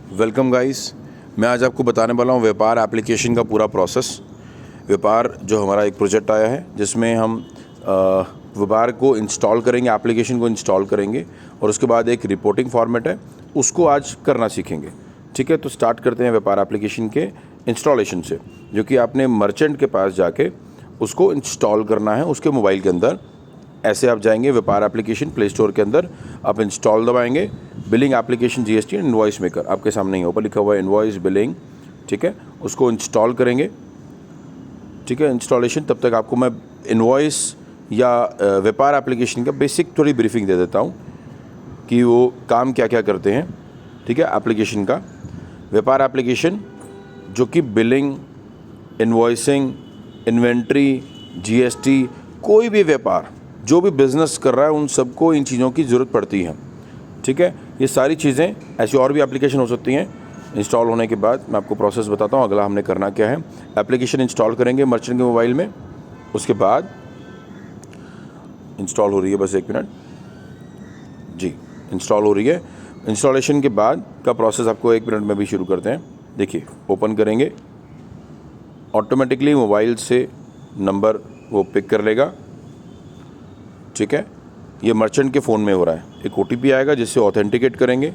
Welcome guys. मैं आज आपको बताने वाला हूँ व्यापार एप्लीकेशन का पूरा प्रोसेस। व्यापार जो हमारा एक प्रोजेक्ट आया है जिसमें हम व्यापार को इंस्टॉल करेंगे, एप्लीकेशन को इंस्टॉल करेंगे और उसके बाद एक रिपोर्टिंग फॉर्मेट है उसको आज करना सीखेंगे। ठीक है, तो स्टार्ट करते हैं व्यापार एप्लीकेशन के इंस्टॉलेशन से, जो कि आपने मर्चेंट के पास जाके उसको इंस्टॉल करना है उसके मोबाइल के अंदर। ऐसे आप जाएंगे व्यापार एप्लीकेशन प्ले स्टोर के अंदर, आप इंस्टॉल दबाएंगे। Billing application GST and invoice maker आपके सामने ही ऊपर लिखा हुआ है इनवॉइस बिलिंग। ठीक है, उसको इंस्टॉल करेंगे। ठीक है, इंस्टॉलेशन तब तक आपको मैं इनवॉइस या व्यापार एप्लीकेशन का बेसिक थोड़ी ब्रीफिंग दे देता हूँ कि वो काम क्या क्या करते हैं। ठीक है, एप्लीकेशन का व्यापार एप्लीकेशन जो कि बिलिंग, इनवॉइसिंग, इन्वेंट्री, जीएसटी, कोई भी व्यापार जो भी बिज़नेस कर रहा है उन सबको इन चीज़ों की ज़रूरत पड़ती है। ठीक है, ये सारी चीज़ें, ऐसी और भी एप्लीकेशन हो सकती हैं। इंस्टॉल होने के बाद मैं आपको प्रोसेस बताता हूँ अगला हमने करना क्या है। एप्लीकेशन इंस्टॉल करेंगे मर्चेंट के मोबाइल में, उसके बाद इंस्टॉल हो रही है, बस 1 मिनट जी, इंस्टॉल हो रही है। इंस्टॉलेशन के बाद का प्रोसेस आपको 1 मिनट में भी शुरू करते हैं। देखिए, ओपन करेंगे, ऑटोमेटिकली मोबाइल से नंबर वो पिक कर लेगा। ठीक है, ये मर्चेंट के फ़ोन में हो रहा है। एक ओटीपी आएगा जिससे ऑथेंटिकेट करेंगे,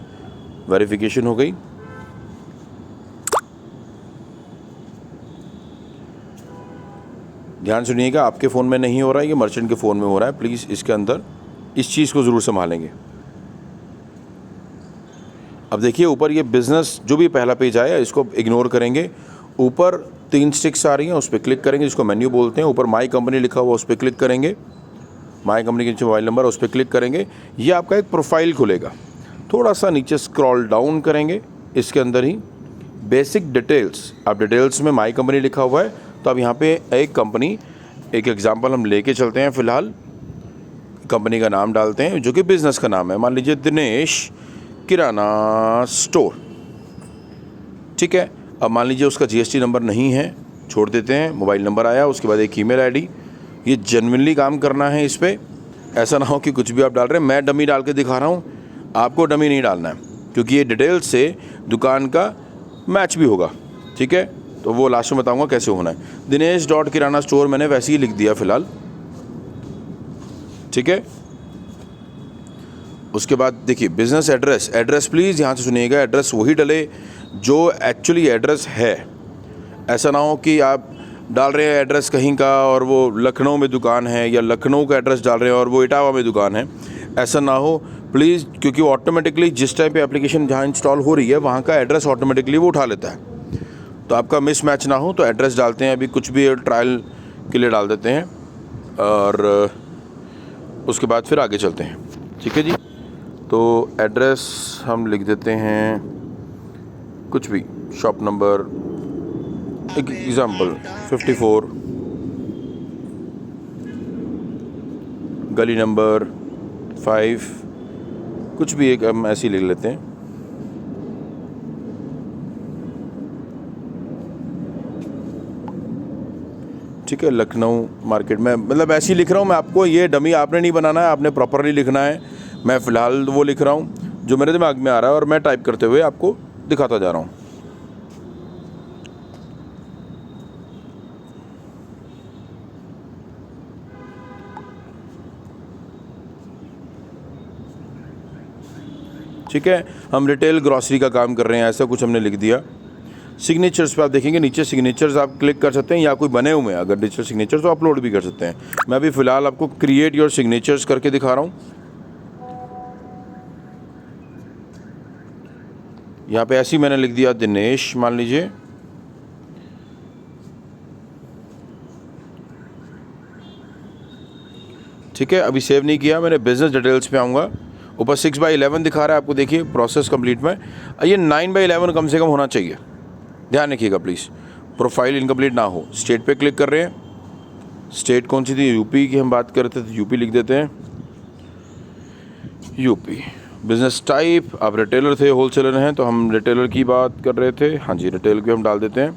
वेरिफिकेशन हो गई। ध्यान सुनिएगा, आपके फ़ोन में नहीं हो रहा है, ये मर्चेंट के फ़ोन में हो रहा है। प्लीज़ इसके अंदर इस चीज़ को ज़रूर संभालेंगे। अब देखिए ऊपर ये बिज़नेस जो भी पहला पेज आया इसको इग्नोर करेंगे। ऊपर 3 स्टिक्स आ रही हैं, उस पर क्लिक करेंगे, जिसको मेन्यू बोलते हैं। ऊपर माई कंपनी लिखा हुआ उस पर क्लिक करेंगे। माई कंपनी के नीचे मोबाइल नंबर उस पर क्लिक करेंगे। ये आपका एक प्रोफाइल खुलेगा। थोड़ा सा नीचे स्क्रॉल डाउन करेंगे, इसके अंदर ही बेसिक डिटेल्स, आप डिटेल्स में माई कंपनी लिखा हुआ है तो अब यहाँ पे एक कंपनी, एक एग्जांपल हम लेके चलते हैं। फ़िलहाल कंपनी का नाम डालते हैं जो कि बिज़नेस का नाम है, मान लीजिए दिनेश किराना स्टोर। ठीक है, अब मान लीजिए उसका जीएसटी नंबर नहीं है, छोड़ देते हैं। मोबाइल नंबर आया, उसके बाद एक ईमेल आईडी। ये जेन्युइनली काम करना है इस पर, ऐसा ना हो कि कुछ भी आप डाल रहे हैं। मैं डमी डाल के दिखा रहा हूँ, आपको डमी नहीं डालना है, क्योंकि ये डिटेल्स से दुकान का मैच भी होगा। ठीक है, तो वो लास्ट में बताऊँगा कैसे होना है। दिनेश डॉट किराना स्टोर मैंने वैसे ही लिख दिया फ़िलहाल। ठीक है, उसके बाद देखिए बिज़नेस एड्रेस, एड्रेस प्लीज़ ध्यान से सुनिएगा, एड्रेस वही डले जो एक्चुअली एड्रेस है। ऐसा ना हो कि आप डाल रहे हैं एड्रेस कहीं का और वो लखनऊ में दुकान है, या लखनऊ का एड्रेस डाल रहे हैं और वो इटावा में दुकान है। ऐसा ना हो प्लीज़, क्योंकि ऑटोमेटिकली जिस टाइम पे एप्लीकेशन जहाँ इंस्टॉल हो रही है वहाँ का एड्रेस ऑटोमेटिकली वो उठा लेता है। तो आपका मिस मैच ना हो तो एड्रेस डालते हैं। अभी कुछ भी ट्रायल के लिए डाल देते हैं और उसके बाद फिर आगे चलते हैं। ठीक है जी, तो एड्रेस हम लिख देते हैं कुछ भी, शॉप नंबर, एक एग्ज़ाम्पल 54, गली नंबर 5, कुछ भी एक हम ऐसे ही लिख लेते हैं। ठीक है, लखनऊ मार्केट में, मतलब ऐसे ही लिख रहा हूँ मैं आपको, ये डमी आपने नहीं बनाना है, आपने प्रॉपरली लिखना है। मैं फ़िलहाल वो लिख रहा हूँ जो मेरे दिमाग में आ रहा है और मैं टाइप करते हुए आपको दिखाता जा रहा हूँ। ठीक है, हम रिटेल ग्रॉसरी का काम कर रहे हैं, ऐसा कुछ हमने लिख दिया। सिग्नेचर्स पे आप देखेंगे नीचे सिग्नेचर्स आप क्लिक कर सकते हैं, या कोई बने हुए हैं अगर डिजिटल सिग्नेचर तो अपलोड भी कर सकते हैं। मैं अभी फ़िलहाल आपको क्रिएट योर सिग्नेचर्स करके दिखा रहा हूँ। यहाँ पे ऐसे ही मैंने लिख दिया दिनेश, मान लीजिए। ठीक है, अभी सेव नहीं किया मैंने, बिज़नेस डिटेल्स पे आऊँगा। ऊपर 6/11 दिखा रहा है आपको, देखिए प्रोसेस कंप्लीट में। ये 9/11 कम से कम होना चाहिए, ध्यान रखिएगा प्लीज़, प्रोफाइल इनकम्प्लीट ना हो। स्टेट पे क्लिक कर रहे हैं, स्टेट कौन सी थी, यूपी की हम बात कर रहे थे तो यूपी लिख देते हैं, यूपी। बिज़नेस टाइप, आप रिटेलर थे, होलसेलर हैं, तो हम रिटेलर की बात कर रहे थे। हाँ जी, रिटेल की हम डाल देते हैं,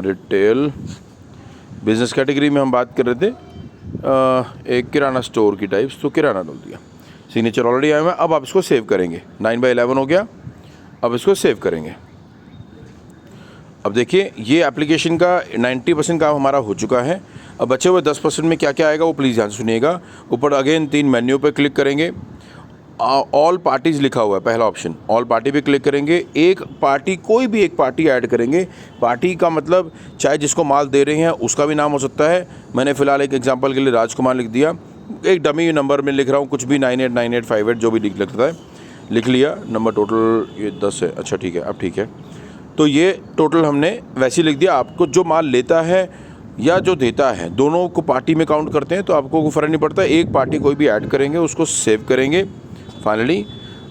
रिटेल। बिज़नेस कैटेगरी में हम बात कर रहे थे एक किराना स्टोर की टाइप्स, तो किराना डाल दिया। सिग्नेचर ऑलरेडी आया हुआ है। अब आप इसको सेव करेंगे। 9/11 हो गया, अब इसको सेव करेंगे। अब देखिए ये एप्लीकेशन का 90% काम हमारा हो चुका है। अब बचे हुए 10% में क्या क्या आएगा वो प्लीज़ ध्यान सुनिएगा। ऊपर अगेन 3 मेन्यू पे क्लिक करेंगे, ऑल पार्टीज़ लिखा हुआ है, पहला ऑप्शन ऑल पार्टी पे क्लिक करेंगे। एक पार्टी, कोई भी एक पार्टी ऐड करेंगे। पार्टी का मतलब चाहे जिसको माल दे रहे हैं उसका भी नाम हो सकता है। मैंने फ़िलहाल एक एग्जांपल के लिए राजकुमार लिख दिया, एक डमी नंबर में लिख रहा हूँ, कुछ भी 989858 जो भी लगता है लिख लिया। नंबर टोटल ये 10 है, अच्छा ठीक है, अब ठीक है। तो ये टोटल हमने वैसे ही लिख दिया। आपको जो माल लेता है या जो देता है दोनों को पार्टी में काउंट करते हैं, तो आपको कोई फ़र्क नहीं पड़ता। एक पार्टी कोई भी ऐड करेंगे, उसको सेव करेंगे। फाइनली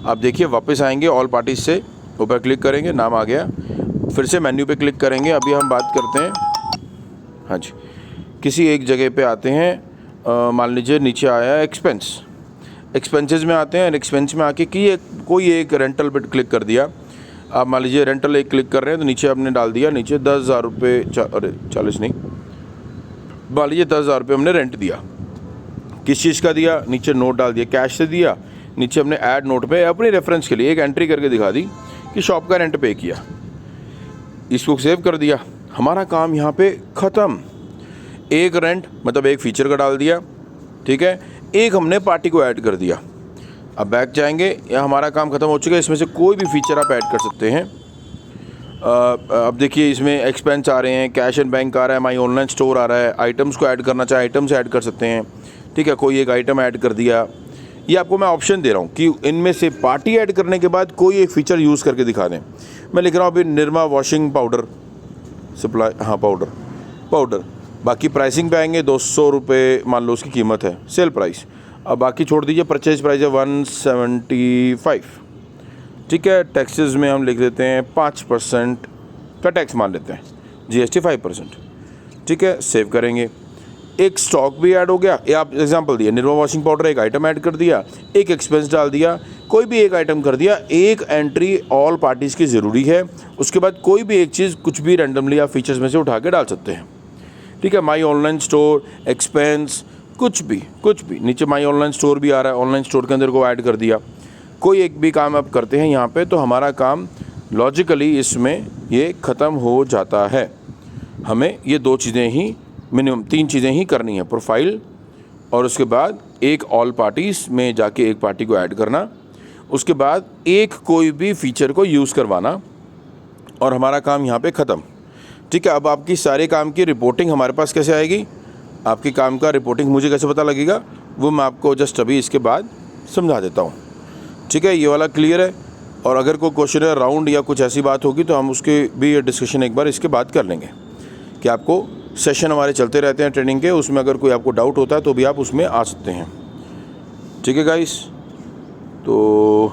आप देखिए वापस आएंगे, ऑल पार्टीज से ऊपर क्लिक करेंगे, नाम आ गया। फिर से मेन्यू पे क्लिक करेंगे। अभी हम बात करते हैं, हाँ जी, किसी एक जगह पे आते हैं। मान लीजिए नीचे आया है एक्सपेंसेस में आते हैं। एक्सपेंस में आके कोई एक रेंटल पे क्लिक कर दिया। आप मान लीजिए रेंटल एक क्लिक कर रहे हैं तो नीचे आपने डाल दिया, नीचे 10,000 रुपये, अरे 40 नहीं, मान लीजिए 10,000 रुपये हमने रेंट दिया। किस चीज़ का दिया, नीचे नोट डाल दिया, कैश से दिया। नीचे हमने ऐड नोट पे अपनी रेफरेंस के लिए एक एंट्री करके दिखा दी कि शॉप का रेंट पे किया। इसको सेव कर दिया। हमारा काम यहाँ पे ख़त्म। एक रेंट मतलब एक फ़ीचर का डाल दिया, ठीक है। एक हमने पार्टी को ऐड कर दिया। अब बैक जाएंगे, या हमारा काम ख़त्म हो चुका है। इसमें से कोई भी फीचर आप ऐड कर सकते हैं। अब देखिए इसमें एक्सपेंस आ रहे हैं, कैश एंड बैंक आ रहा है, माई ऑनलाइन स्टोर आ रहा है। आइटम्स को ऐड करना चाहे आइटम्स ऐड कर सकते हैं, ठीक है। कोई एक आइटम ऐड कर दिया। ये आपको मैं ऑप्शन दे रहा हूँ कि इनमें से पार्टी ऐड करने के बाद कोई एक फ़ीचर यूज़ करके दिखा दें। मैं लिख रहा हूँ अभी निरमा वॉशिंग पाउडर सप्लाई, हाँ पाउडर। बाकी प्राइसिंग पे आएंगे, 200 रुपये मान लो उसकी कीमत है, सेल प्राइस। अब बाकी छोड़ दीजिए, परचेज प्राइस है 175, ठीक है। टैक्सेस में हम लिख देते हैं 5% का टैक्स मान लेते हैं, GST 5%, ठीक है। सेव करेंगे। एक स्टॉक भी ऐड हो गया। ये आप एग्जांपल दिया, निरमा वॉशिंग पाउडर एक आइटम ऐड कर दिया, एक एक्सपेंस डाल दिया, कोई भी एक आइटम कर दिया। एक एंट्री ऑल पार्टीज़ की ज़रूरी है। उसके बाद कोई भी एक चीज़ कुछ भी रैंडमली आप फीचर्स में से उठा के डाल सकते हैं, ठीक है। माई ऑनलाइन स्टोर, एक्सपेंस, कुछ भी। नीचे माई ऑनलाइन स्टोर भी आ रहा है, ऑनलाइन स्टोर के अंदर को ऐड कर दिया। कोई एक भी काम आप करते हैं यहाँ पे, तो हमारा काम लॉजिकली इसमें ये ख़त्म हो जाता है। हमें ये 2 चीज़ें ही, मिनिमम 3 चीज़ें ही करनी है, प्रोफाइल और उसके बाद एक ऑल पार्टीज़ में जाके एक पार्टी को ऐड करना, उसके बाद एक कोई भी फीचर को यूज़ करवाना, और हमारा काम यहाँ पे ख़त्म, ठीक है। अब आपकी सारे काम की रिपोर्टिंग हमारे पास कैसे आएगी, आपके काम का रिपोर्टिंग मुझे कैसे पता लगेगा, वो मैं आपको जस्ट अभी इसके बाद समझा देता हूँ, ठीक है। ये वाला क्लियर है। और अगर कोई क्वेश्चन है राउंड या कुछ ऐसी बात होगी तो हम उसके भी डिस्कशन एक बार इसके बाद कर लेंगे, कि आपको सेशन हमारे चलते रहते हैं ट्रेनिंग के, उसमें अगर कोई आपको डाउट होता है तो भी आप उसमें आ सकते हैं, ठीक है गाइस। तो